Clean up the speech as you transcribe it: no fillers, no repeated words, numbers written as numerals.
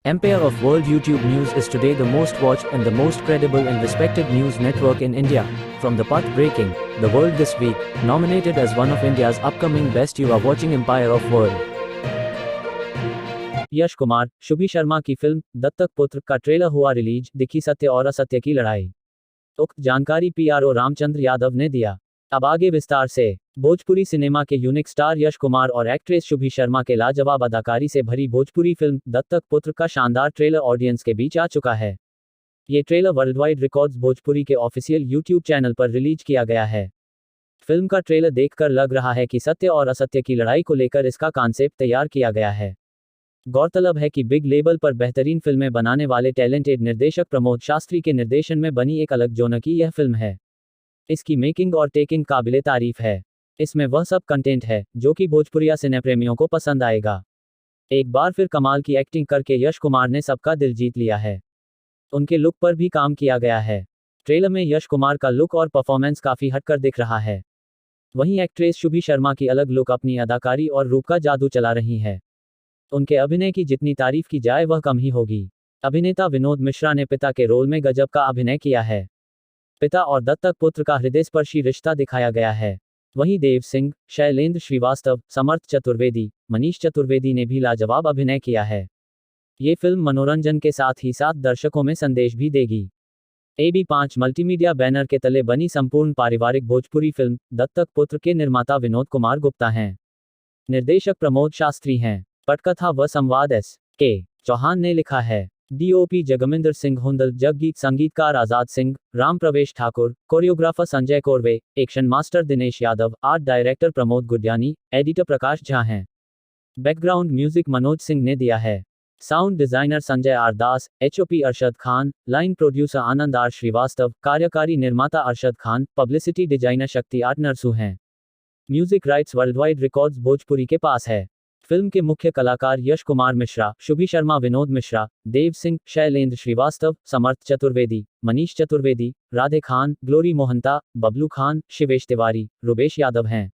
Empire of World YouTube News is today the most watched and the most credible and respected news network in India. From the path-breaking, The World This Week, nominated as one of India's upcoming best, you are watching Empire of World. Yash Kumar, Shubhi Sharma की film दत्तक पुत्र का trailer हुआ release, दिखी सत्य और असत्य की लड़ाई। उक्त जानकारी पीआरओ रामचंद्र यादव ने दिया। अब आगे विस्तार से। भोजपुरी सिनेमा के यूनिक स्टार यश कुमार और एक्ट्रेस शुभी शर्मा के लाजवाब अदाकारी से भरी भोजपुरी फिल्म दत्तक पुत्र का शानदार ट्रेलर ऑडियंस के बीच आ चुका है। ये ट्रेलर वर्ल्डवाइड रिकॉर्ड्स भोजपुरी के ऑफिशियल यूट्यूब चैनल पर रिलीज किया गया है। फिल्म का ट्रेलर देखकर लग रहा है कि सत्य और असत्य की लड़ाई को लेकर इसका कॉन्सेप्ट तैयार किया गया है। गौरतलब है कि बिग लेवल पर बेहतरीन फिल्में बनाने वाले टैलेंटेड निर्देशक प्रमोद शास्त्री के निर्देशन में बनी एक अलग जोनर की यह फिल्म है। इसकी मेकिंग और टेकिंग काबिले तारीफ है। इसमें वह सब कंटेंट है जो कि भोजपुरिया सिने प्रेमियों को पसंद आएगा। एक बार फिर कमाल की एक्टिंग करके यश कुमार ने सबका दिल जीत लिया है। उनके लुक पर भी काम किया गया है। ट्रेलर में यश कुमार का लुक और परफॉर्मेंस काफी हटकर दिख रहा है। वहीं एक्ट्रेस शुभी शर्मा की अलग लुक अपनी अदाकारी और रूप का जादू चला रही है। उनके अभिनय की जितनी तारीफ की जाए वह कम ही होगी। अभिनेता विनोद मिश्रा ने पिता के रोल में गजब का अभिनय किया है। पिता और दत्तक पुत्र का हृदयस्पर्शी रिश्ता दिखाया गया है। वहीं देव सिंह, शैलेंद्र श्रीवास्तव, समर्थ चतुर्वेदी, मनीष चतुर्वेदी ने भी लाजवाब अभिनय किया है। ये फिल्म मनोरंजन के साथ ही साथ दर्शकों में संदेश भी देगी। AB5 मल्टीमीडिया बैनर के तले बनी संपूर्ण पारिवारिक भोजपुरी फिल्म दत्तक पुत्र के निर्माता विनोद कुमार गुप्ता हैं। निर्देशक प्रमोद शास्त्री हैं। पटकथा व संवाद S.K. चौहान ने लिखा है। DOP जगमिंदर सिंह हुंदल, जगगीत संगीतकार आजाद सिंह, राम प्रवेश Thakur, choreographer Sanjay Korve, action master Dinesh Yadav, art director Pramod Gudiyani, editor Prakash Jha हैं। बैकग्राउंड म्यूजिक मनोज सिंह ने दिया है। Sound designer Sanjay R Das, HOP Arshad Khan, line producer Anand R Srivastava, कार्यकारी निर्माता Arshad Khan, publicity designer Shakti art Narsu हैं। Music rights worldwide records Bhojpuri के पास है। फिल्म के मुख्य कलाकार यश कुमार मिश्रा, शुभी शर्मा, विनोद मिश्रा, देव सिंह, शैलेंद्र श्रीवास्तव, समर्थ चतुर्वेदी, मनीष चतुर्वेदी, राधे खान, ग्लोरी मोहंता, बबलू खान, शिवेश तिवारी, रुबेश यादव हैं।